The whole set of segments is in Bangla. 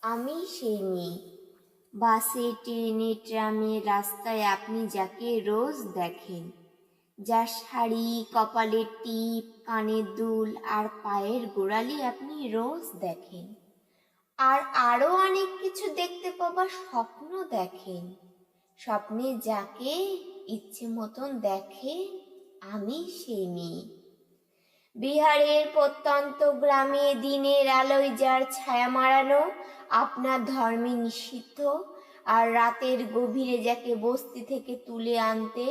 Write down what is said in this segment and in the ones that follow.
আমি সেই মেয়ে। বাসে, ট্রেনে, ট্রামে, রাস্তায় আপনি যাকে রোজ দেখেন, যার শাড়ি, কপালের টিপ, কানের দুল আর পায়ের গোড়ালি আপনি রোজ দেখেন। আর আরো অনেক কিছু দেখতে পাবার স্বপ্ন দেখেন। স্বপ্নে যাকে ইচ্ছে মতন দেখে, আমি সেই মেয়ে। বিহারের প্রত্যন্ত গ্রামে দিনের আলোয় যার ছায়া মারানো আপনার ধর্মে নিষিদ্ধ, আর রাতের গভীরে যাকে বস্তি থেকে তুলে আনতে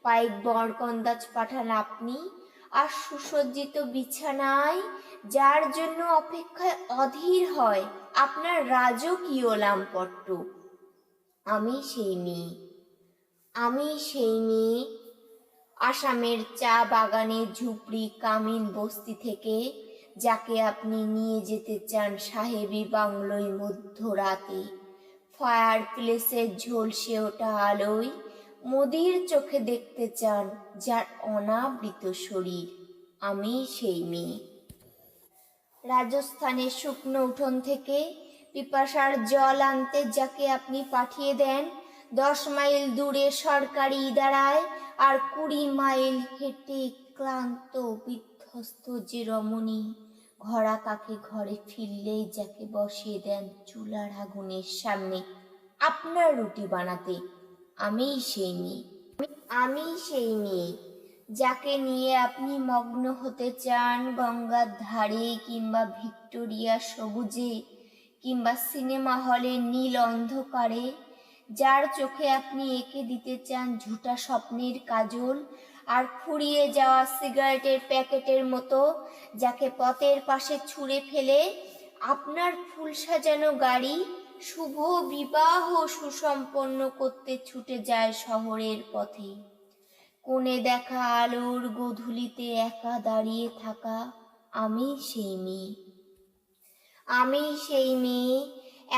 পাইক বরকন্দাজ পাঠান আপনি, আর সুসজ্জিত বিছানায় যার জন্য অপেক্ষায় অধীর হয় আপনার রাজকীয় লামপট্ট, আমি সেই মেয়ে। আমি সেই মেয়ে। আসামের চা বাগানে ঝুপড়ি কামিন বস্তি থেকে যাকে আপনি নিয়ে যেতে চান সাহেবী বাংলোয় মধ্যরাতে, ফায়ার প্লেসের ঝলসে ওঠা আলোয় মোদির চোখে দেখতে চান যার অনাবৃত শরীর, আমি সেই মেয়ে। রাজস্থানের শুকনো উঠোন থেকে পিপাসার জল আনতে যাকে আপনি পাঠিয়ে দেন 10 মাইল দূরে সরকারি ইদারায়, আর 20 মাইল হেঁটে ক্লান্ত বিধ্বস্ত যে রমণী ঘরা কাকে ঘরে ফিরলেই যাকে বসিয়ে দেন চুলার আগুনের সামনে আপনার রুটি বানাতে, আমি সেই মেয়ে। আমি সেই মেয়ে যাকে নিয়ে আপনি মগ্ন হতে চান গঙ্গার ধারে, কিংবা ভিক্টোরিয়া সবুজে, কিংবা সিনেমা হলের নীল অন্ধকারে, যার চোখে আপনি এঁকে দিতে চান ঝুটা স্বপ্নের কাজল, আর ফুরিয়ে যাওয়া সিগারেটের প্যাকেটের মতো যাকে পথের পাশে ছুঁড়ে ফেলে আপনার ফুল সাজানো গাড়ি শুভ বিবাহ সুসম্পন্ন করতে ছুটে যায় শহরের পথে। কোণে দেখা আলোর গোধূলিতে একা দাঁড়িয়ে থাকা, আমি সেই মেয়ে। আমি সেই মেয়ে।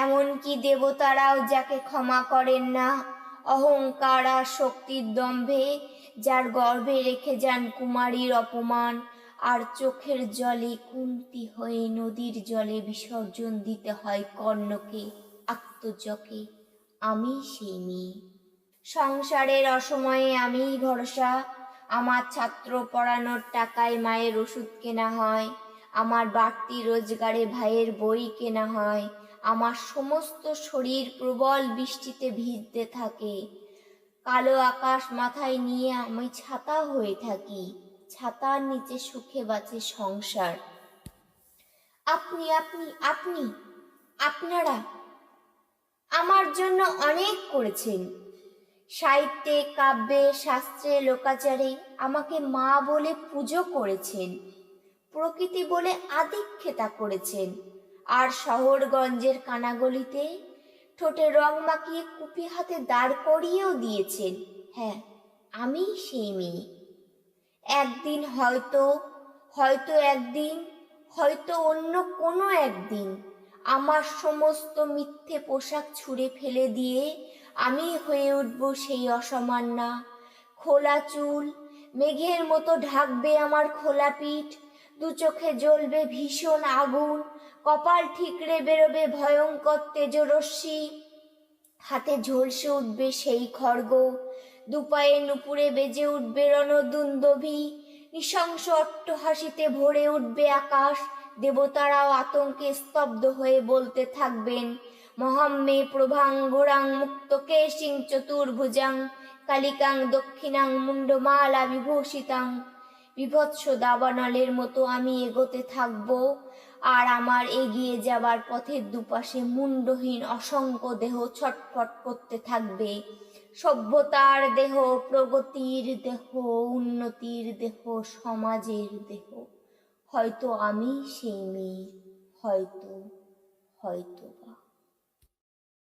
এমনকি দেবতারাও যাকে ক্ষমা করেন না অহংকার আর শক্তির দম্ভে, যার গর্ভে রেখে যান কুমারীর অপমান, আর চোখের জলে কুন্তি হয়ে নদীর জলে বিসর্জন দিতে হয় কর্ণকে, আত্মজকে, আমি সেই মেয়ে। সংসারের অসময়ে আমিই ভরসা। আমার ছাত্র পড়ানোর টাকায় মায়ের ওষুধ কেনা হয়, আমার বাড়তি রোজগারে ভাইয়ের বই কেনা হয়, আমার সমস্ত শরীর প্রবল বৃষ্টিতে ভিজতে থাকে, কালো আকাশ মাথায় নিয়ে আমি ছাতা হয়ে থাকি, ছাতার নিচে সুখে বাঁচে সংসার। আপনি আপনি আপনি আপনারা আমার জন্য অনেক করেছেন। সাহিত্যে, কাব্যে, শাস্ত্রে, লোকাচারে আমাকে মা বলে পুজো করেছেন, প্রকৃতি বলে আদিক্ষেতা করেছেন, আর শহরগঞ্জের কানাগলিতে ঠোঁটে রং মাখিয়ে কুপি হাতে দাঁড় করিয়েও দিয়েছেন। হ্যাঁ, আমি সেই মেয়ে। একদিন হয়তো, একদিন, হয়তো অন্য কোনো একদিন আমার সমস্ত মিথ্যে পোশাক ছুঁড়ে ফেলে দিয়ে আমি হয়ে উঠব সেই অসামান্যা। খোলা চুল মেঘের মতো ঢাকবে আমার খোলা পিঠ, দু চোখে জ্বলবে ভীষণ আগুন, কপাল ঠিকরে বেরোবে ভয়ঙ্কর তেজরশ্মি, হাতে ঝলসে উঠবে সেই খড়গ, দুপায়ে নুপুরে বেজে উঠবে রণদুন্দভি, নৃশংস অট্টহাসিতে ভরে উঠবে আকাশ। দেবতারাও আতঙ্কে স্তব্ধ হয়ে বলতে থাকবেন মহাম্মে প্রভাং গোরাং মুক্তকেশিং চতুর্ভুজাং কালিকাং দক্ষিণাং মুন্ডমালা বিভূষিতাং। বিভৎস দাবানলের মতো আমি এগোতে থাকব, আর আমার এগিয়ে যাবার পথের দুপাশে মুন্ডহীন অসংখ্য দেহ ছটফট করতে থাকবে। সভ্যতার দেহ, প্রগতির দেহ, উন্নতির দেহ, সমাজের দেহ। হয়তো আমি সেই মেয়ে, হয়তো হয়তো।